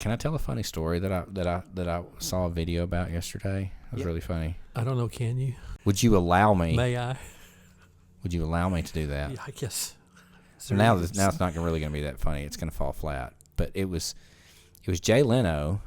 Can I tell a funny story that I saw a video about yesterday? It was really funny. I don't know. Can you? Would you allow me? May I? Would you allow me to do that? Yeah, I guess. So now it's not really going to be that funny. It's going to fall flat. But it was Jay Leno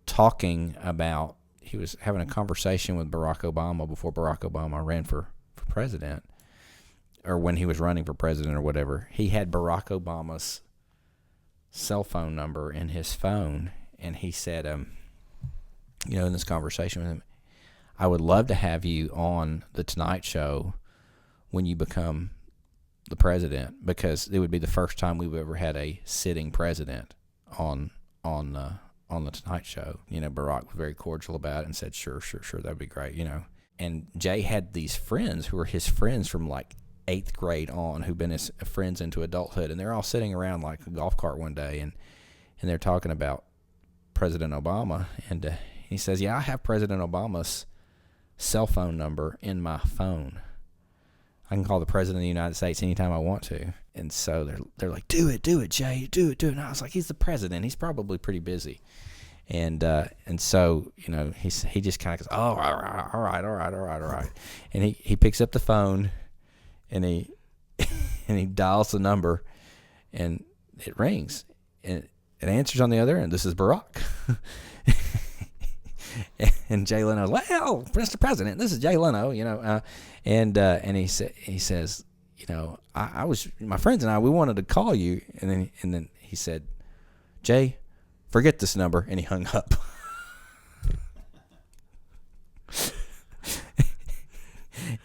talking about, he was having a conversation with Barack Obama before Barack Obama ran for president, or when he was running for president or whatever. He had Barack Obama's cell phone number in his phone, and he said, in this conversation with him, I would love to have you on the Tonight Show when you become the president, because it would be the first time we've ever had a sitting president on the Tonight Show. Barack was very cordial about it and said, sure, that'd be great, And Jay had these friends who were his friends from like 8th grade on, who've been his friends into adulthood, and they're all sitting around like a golf cart one day, and they're talking about President Obama, and he says, yeah, I have President Obama's cell phone number in my phone. I can call the President of the United States anytime I want to. And so they're like, do it, Jay, do it. And I was like, he's the president. He's probably pretty busy. And so, he just kind of goes, oh, all right. And he picks up the phone, and he dials the number, and it rings. And it answers on the other end. This is Barack. And Jay Leno, well, Mr. President, this is Jay Leno, and he says, I was, my friends and I, we wanted to call you, and then he said, Jay, forget this number, and he hung up.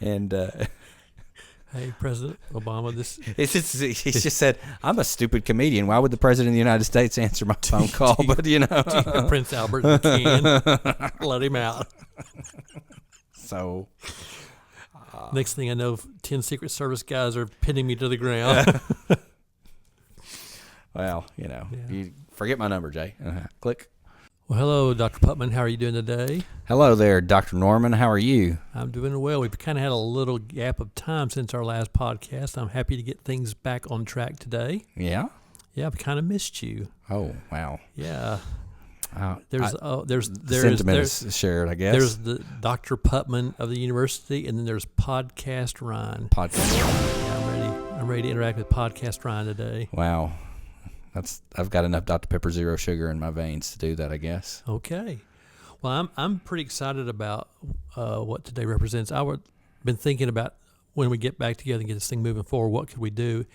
And hey, President Obama, he just said, I'm a stupid comedian. Why would the President of the United States answer my phone call? But Prince Albert can let him out. So next thing I know, 10 Secret Service guys are pinning me to the ground. Well, you forget my number, Jay. Click. Well, hello, Dr. Putman. How are you doing today? Hello there, Dr. Norman. How are you? I'm doing well. We've kind of had a little gap of time since our last podcast. I'm happy to get things back on track today. Yeah? Yeah, I've kind of missed you. Oh, wow. Yeah. There's sentiment is shared, I guess. There's the Dr. Putman of the university, and then there's Podcast Rhyne. Yeah, I'm ready to interact with Podcast Rhyne today. Wow. I've got enough Dr. Pepper Zero Sugar in my veins to do that, I guess. Okay. Well, I'm pretty excited about what today represents. Been thinking about when we get back together and get this thing moving forward, what could we do?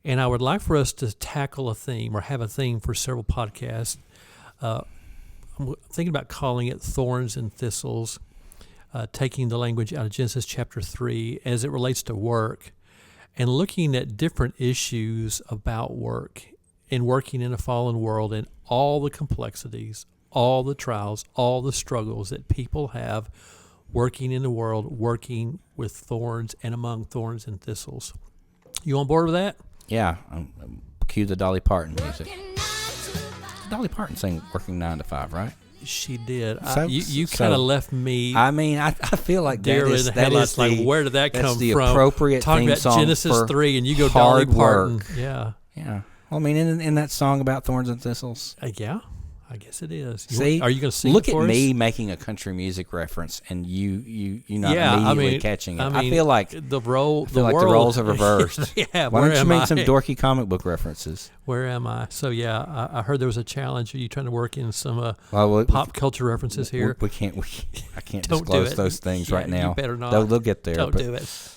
And I would like for us to tackle a theme or have a theme for several podcasts. I'm thinking about calling it Thorns and Thistles, taking the language out of Genesis chapter 3 as it relates to work, and looking at different issues about work and working in a fallen world and all the complexities, all the trials, all the struggles that people have working in the world, working with thorns and among thorns and thistles. You on board with that? Yeah. Cue the Dolly Parton music. Dolly Parton sang Working 9 to 5, right? She did. So, you kind of left me. I mean, I feel like that is like, where did that come from? That's the appropriate talking theme about song Genesis for 3, and you go hard Dolly Parton. Work. Yeah. Yeah. Well, I mean, in that song about thorns and thistles. Yeah, I guess it is. See, are you going to sing look it for at us? me making a country music reference, and you not immediately catching it. I feel like the roles are reversed. Yeah. Why don't you make some dorky comic book references? Where am I? So yeah, I heard there was a challenge. Are you trying to work in some pop culture references here? I can't disclose those things right now. You better not. They'll get there. Don't do it.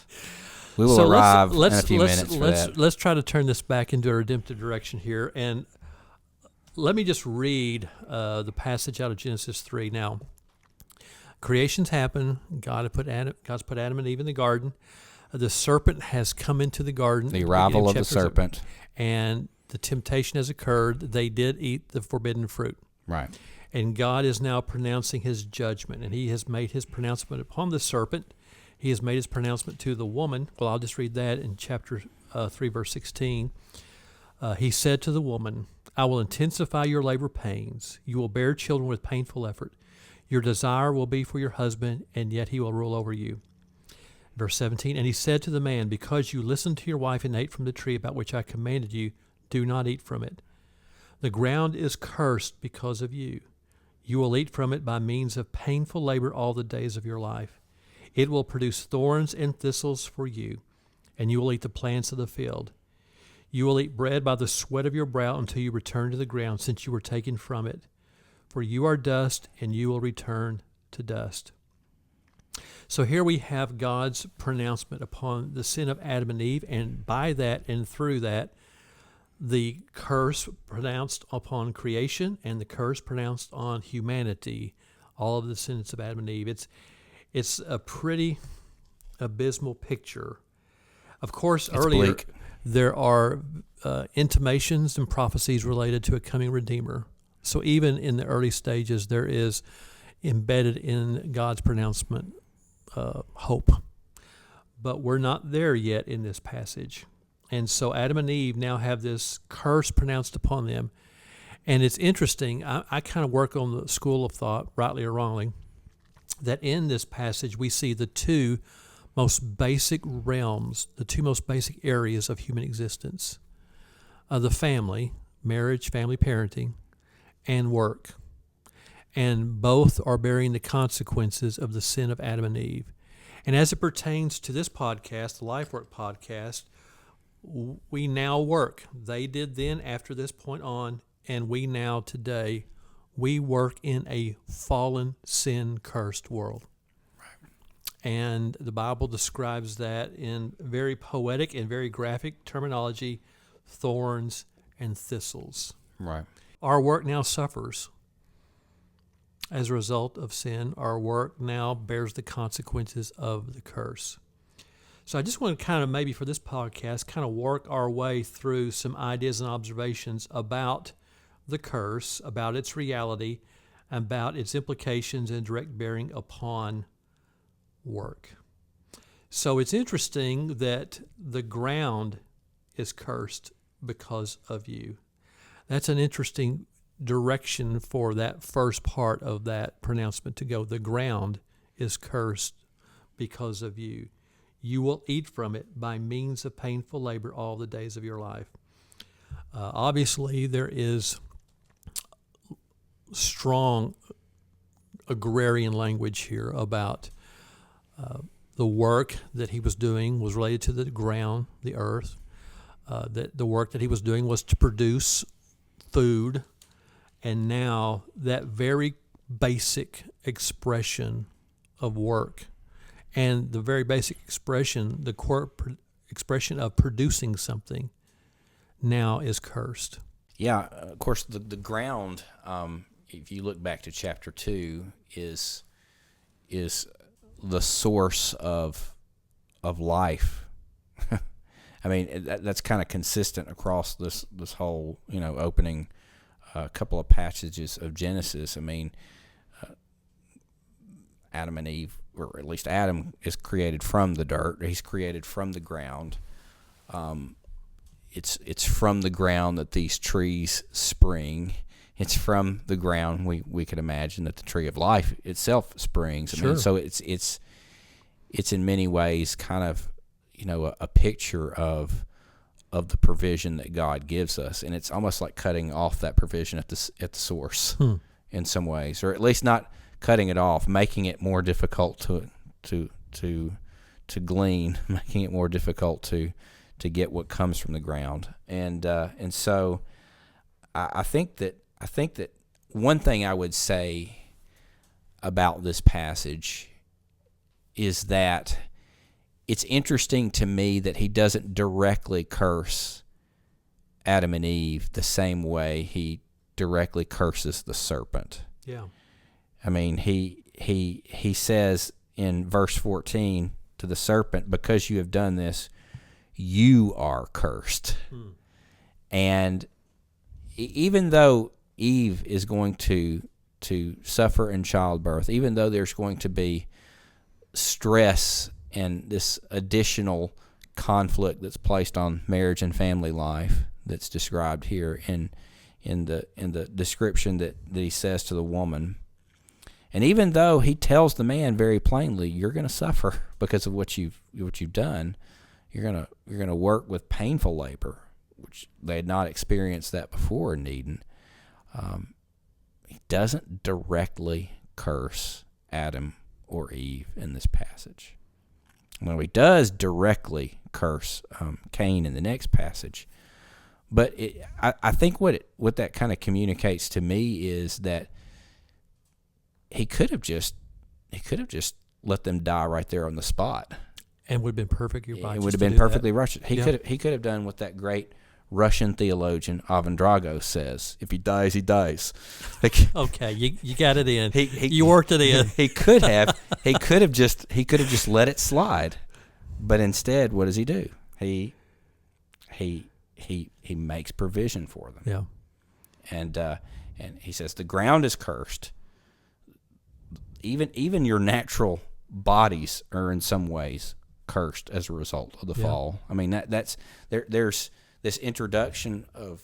We will arrive in a few minutes for that. Let's try to turn this back into a redemptive direction here. And let me just read the passage out of Genesis 3. Now, creation's happened. God's put Adam and Eve in the garden. The serpent has come into the garden. The arrival of the serpent. And the temptation has occurred. They did eat the forbidden fruit. Right. And God is now pronouncing his judgment. And he has made his pronouncement upon the serpent. He has made his pronouncement to the woman. Well, I'll just read that in chapter 3, verse 16. He said to the woman, I will intensify your labor pains. You will bear children with painful effort. Your desire will be for your husband, and yet he will rule over you. Verse 17, and he said to the man, because you listened to your wife and ate from the tree about which I commanded you, do not eat from it. The ground is cursed because of you. You will eat from it by means of painful labor all the days of your life. It will produce thorns and thistles for you, and you will eat the plants of the field. You will eat bread by the sweat of your brow until you return to the ground, since you were taken from it. For you are dust, and you will return to dust. So here we have God's pronouncement upon the sin of Adam and Eve, and by that and through that, the curse pronounced upon creation and the curse pronounced on humanity, all of the descendants of Adam and Eve. It's a pretty abysmal picture. Of course, earlier bleak. There are intimations and prophecies related to a coming Redeemer. So even in the early stages, there is embedded in God's pronouncement hope. But we're not there yet in this passage. And so Adam and Eve now have this curse pronounced upon them. And it's interesting, I kind of work on the school of thought, rightly or wrongly, that in this passage we see the two most basic realms, the two most basic areas of human existence. The family, marriage, family parenting, and work. And both are bearing the consequences of the sin of Adam and Eve. And as it pertains to this podcast, the Lifework Podcast, we now work. They did then after this point on, and we now today, we work in a fallen, sin-cursed world. Right. And the Bible describes that in very poetic and very graphic terminology, thorns and thistles. Right. Our work now suffers. As a result of sin, our work now bears the consequences of the curse. So I just want to kind of maybe for this podcast kind of work our way through some ideas and observations about the curse, about its reality, about its implications and direct bearing upon work. So it's interesting that the ground is cursed because of you. That's an interesting direction for that first part of that pronouncement to go. The ground is cursed because of you. You will eat from it by means of painful labor all the days of your life. Obviously, there is strong agrarian language here about the work that he was doing was related to the ground, the earth. That the work that he was doing was to produce food. And now that very basic expression of work and the very basic expression, the core expression of producing something, now is cursed. Yeah, of course, the ground, if you look back to chapter 2, is the source of life. I mean, that's kind of consistent across this whole, opening couple of passages of Genesis. I mean, Adam and Eve, or at least Adam, is created from the dirt. He's created from the ground. It's from the ground that these trees spring. It's from the ground we could imagine that the tree of life itself springs. I mean, so it's in many ways kind of a picture of the provision that God gives us, and it's almost like cutting off that provision at the source in some ways, or at least not cutting it off, making it more difficult to glean, making it more difficult to get what comes from the ground, and so I think that one thing I would say about this passage is that it's interesting to me that he doesn't directly curse Adam and Eve the same way he directly curses the serpent. Yeah. I mean, he says in verse 14 to the serpent, because you have done this, you are cursed. And even though Eve is going to suffer in childbirth, even though there's going to be stress and this additional conflict that's placed on marriage and family life that's described here in the description that he says to the woman, and even though he tells the man very plainly, you're going to suffer because of what you've done, you're gonna work with painful labor, which they had not experienced that before in Eden. he doesn't directly curse Adam or Eve in this passage. Well, he does directly curse Cain in the next passage. But I think what that kind of communicates to me is that he could have just let them die right there on the spot. And would have been perfect. It would have been perfectly Russian. He could have done what that great Russian theologian Ivan Drago says: if he dies, he dies. Okay, you got it in. You worked it in. He could have just let it slide, but instead, what does he do? He makes provision for them. Yeah, and he says the ground is cursed. Even your natural bodies are in some ways cursed as a result of the fall. I mean that's there's this introduction of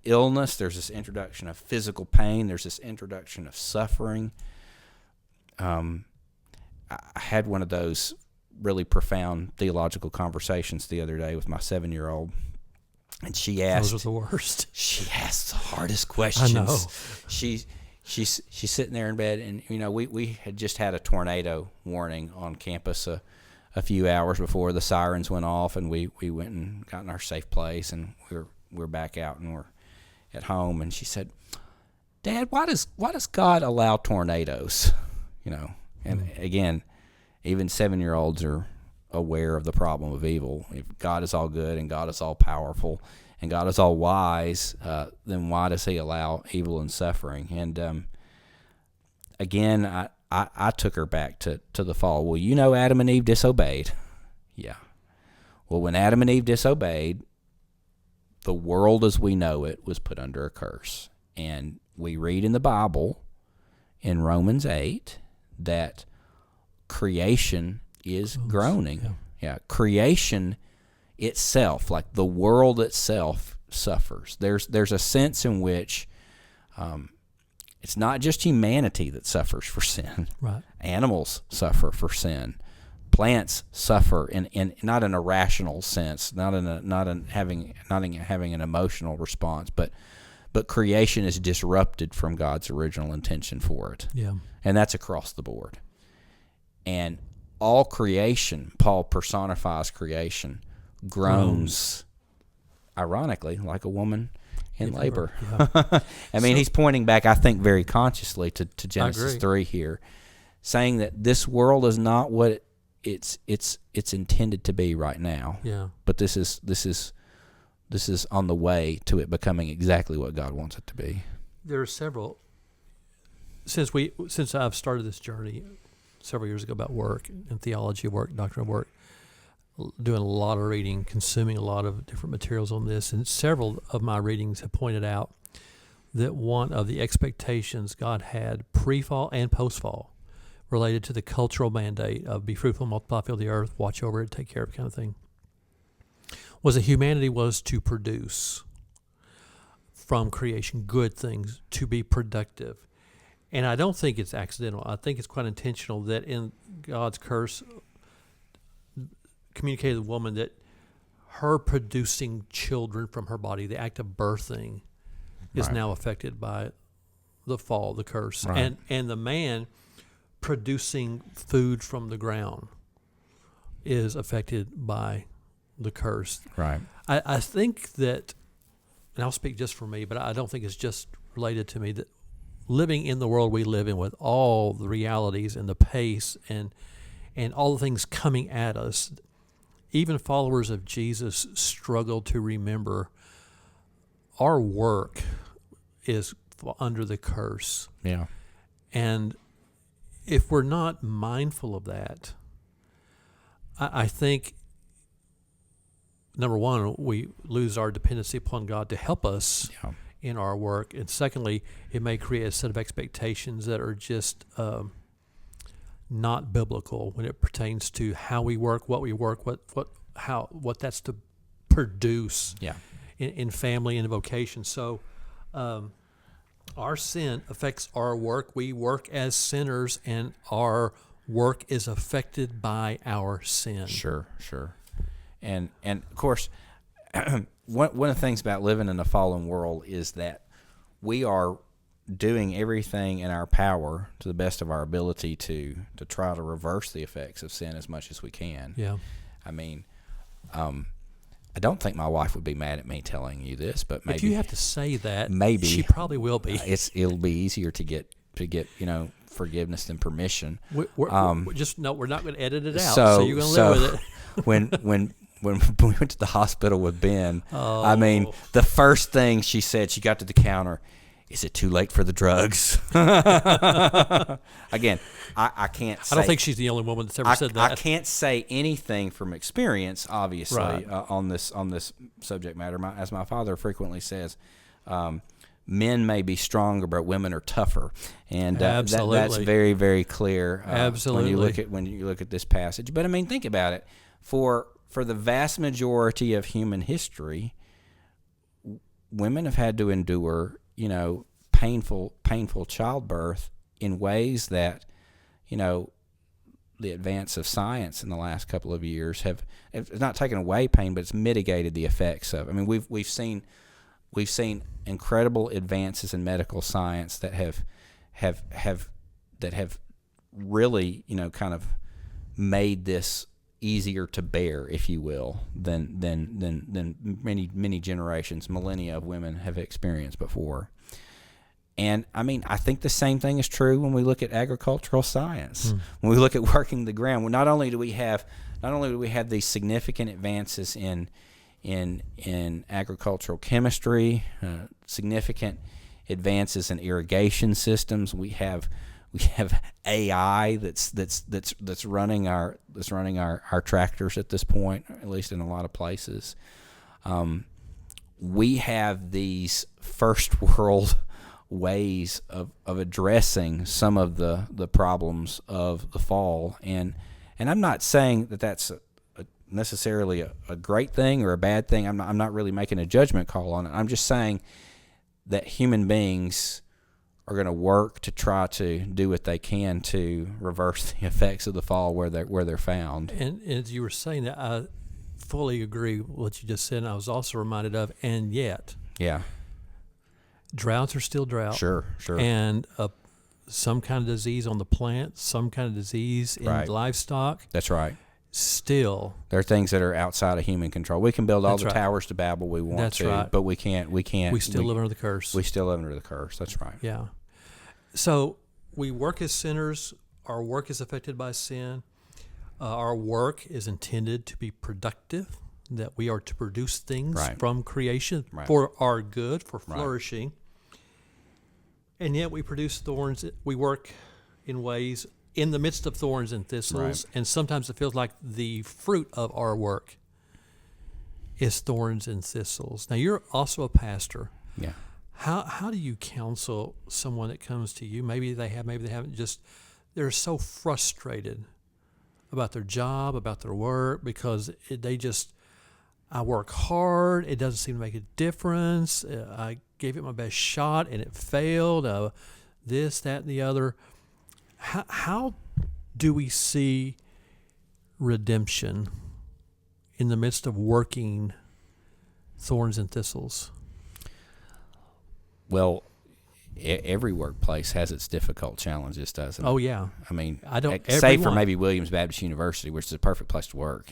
illness. There's this introduction of physical pain. There's this introduction of suffering. I had one of those really profound theological conversations the other day with my 7-year-old, and she asked. Those are the worst. She asked the hardest questions. I know. She's sitting there in bed, and we had just had a tornado warning on campus a few hours before the sirens went off, and we went and got in our safe place, and we're back out and we're at home. And she said, "Dad, why does God allow tornadoes?" And again, even 7-year-olds are aware of the problem of evil. If God is all good and God is all powerful and God is all wise, then why does He allow evil and suffering? And again, I took her back to the fall. Well, Adam and Eve disobeyed. Yeah. Well, when Adam and Eve disobeyed, the world as we know it was put under a curse. And we read in the Bible, in Romans 8, that creation is groaning. Yeah. Creation itself, like the world itself, suffers. There's a sense in which it's not just humanity that suffers for sin. Right. Animals suffer for sin. Plants suffer in not in a rational sense, not in having an emotional response, but creation is disrupted from God's original intention for it. Yeah. And that's across the board. And all creation, Paul personifies creation, groans, ironically, like a woman in labor. Yeah. I mean, he's pointing back, I think, very consciously to Genesis 3 here, saying that this world is not what it's intended to be right now. Yeah. But this is on the way to it becoming exactly what God wants it to be. There are several. Since I've started this journey several years ago about work and theology work, doctrinal work, doing a lot of reading, consuming a lot of different materials on this, and several of my readings have pointed out that one of the expectations God had pre-fall and post-fall related to the cultural mandate of be fruitful, multiply, fill the earth, watch over it, take care of it kind of thing, was that humanity was to produce from creation good things, to be productive. And I don't think it's accidental. I think it's quite intentional that in God's curse communicated to the woman that her producing children from her body, the act of birthing, is now affected by the fall, the curse. Right. And the man producing food from the ground is affected by the curse. Right. I think that, and I'll speak just for me, but I don't think it's just related to me, that living in the world we live in with all the realities and the pace and all the things coming at us, even followers of Jesus struggle to remember our work is under the curse. Yeah. And if we're not mindful of that, I think, number one, we lose our dependency upon God to help us in our work. And secondly, it may create a set of expectations that are just not biblical when it pertains to how we work, what we work, what that's to produce in family and vocation. So our sin affects our work. We work as sinners, and our work is affected by our sin. Sure. And of course, one of the things about living in a fallen world is that we are doing everything in our power to the best of our ability to try to reverse the effects of sin as much as we can. Yeah. I mean, I don't think my wife would be mad at me telling you this, but maybe if you have to say that, maybe she probably will be. It'll be easier to get forgiveness than permission. We're not going to edit it out. So you're going to live with it. when we went to the hospital with Ben, I mean, the first thing she said, she got to the counter, "Is it too late for the drugs?" Again, I can't say. I don't think she's the only woman that's ever said that. I can't say anything from experience, obviously, Right. on this subject matter. As my father frequently says, men may be stronger, but women are tougher, and that's very, very clear. Absolutely. when you look at this passage. But I mean, think about it. For the vast majority of human history, women have had to endure, painful childbirth in ways that, the advance of science in the last couple of years it's not taken away pain, but it's mitigated the effects of. I mean, we've seen incredible advances in medical science that have really, kind of made this easier to bear, if you will, than many generations, millennia of women have experienced before. And I mean, I think the same thing is true when we look at agricultural science. When we look at working the ground, not only do we have these significant advances in agricultural chemistry, significant advances in irrigation systems. We have AI that's running our tractors at this point, at least in a lot of places. We have these first world ways of addressing some of the problems of the fall, and I'm not saying that that's necessarily a great thing or a bad thing. I'm not really making a judgment call on it. I'm just saying that human beings are going to work to try to do what they can to reverse the effects of the fall where they're found. And as you were saying that, I fully agree with what you just said. And I was also reminded of, and yet, droughts are still drought. Sure. And some kind of disease on the plants, some kind of disease in livestock. That's right. Still, there are things that are outside of human control. We can build all the towers to Babel we want but we can't. We still live under the curse. We still live under the curse. That's right. Yeah. So we work as sinners. Our work is affected by sin. Our work is intended to be productive, that we are to produce things from creation for our good, for flourishing. And yet we produce thorns. We work in ways in the midst of thorns and thistles, and sometimes it feels like the fruit of our work is thorns and thistles. Now, you're also a pastor. Yeah. How do you counsel someone that comes to you? Maybe they have, maybe they haven't. Just they're so frustrated about their job, about their work, because I work hard. It doesn't seem to make a difference. I gave it my best shot and it failed. This, that, and the other. How do we see redemption in the midst of working thorns and thistles? Well, every workplace has its difficult challenges, doesn't it? Oh, yeah. I mean, save for maybe Williams Baptist University, which is a perfect place to work,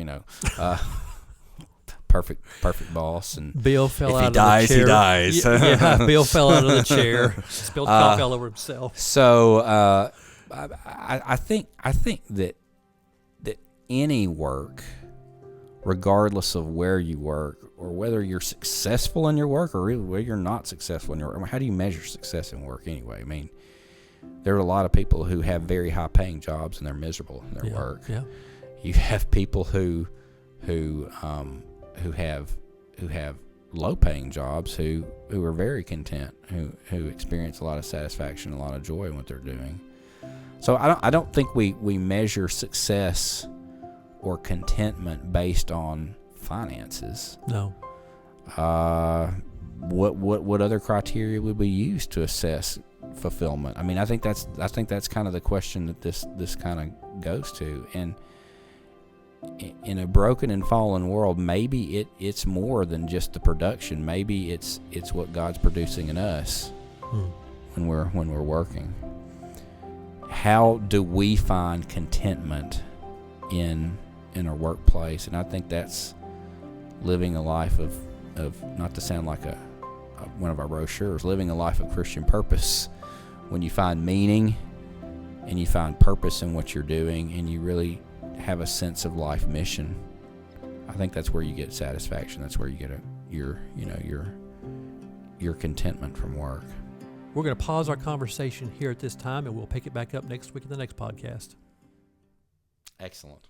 perfect boss. And Bill fell out of the chair. If he dies, he dies. Yeah, Bill fell out of the chair, spilled coffee all over himself. So I think that any work, regardless of where you work or whether you're successful in your work or whether you're not successful in your work, I mean, how do you measure success in work anyway? I mean, there are a lot of people who have very high-paying jobs and they're miserable in their work. Yeah. You have people who have low-paying jobs who are very content, who experience a lot of satisfaction, a lot of joy in what they're doing. So I don't think we measure success or contentment based on finances. No. What other criteria would we use to assess fulfillment? I mean, I think that's kind of the question that this kind of goes to. And in a broken and fallen world, maybe it's more than just the production. Maybe it's what God's producing in us when we're working. How do we find contentment in our workplace? And I think that's living a life of not to sound like one of our brochures, living a life of Christian purpose. When you find meaning and you find purpose in what you're doing, and you really have a sense of life mission, I think that's where you get satisfaction. That's where you get your contentment from work. We're going to pause our conversation here at this time, and we'll pick it back up next week in the next podcast. Excellent.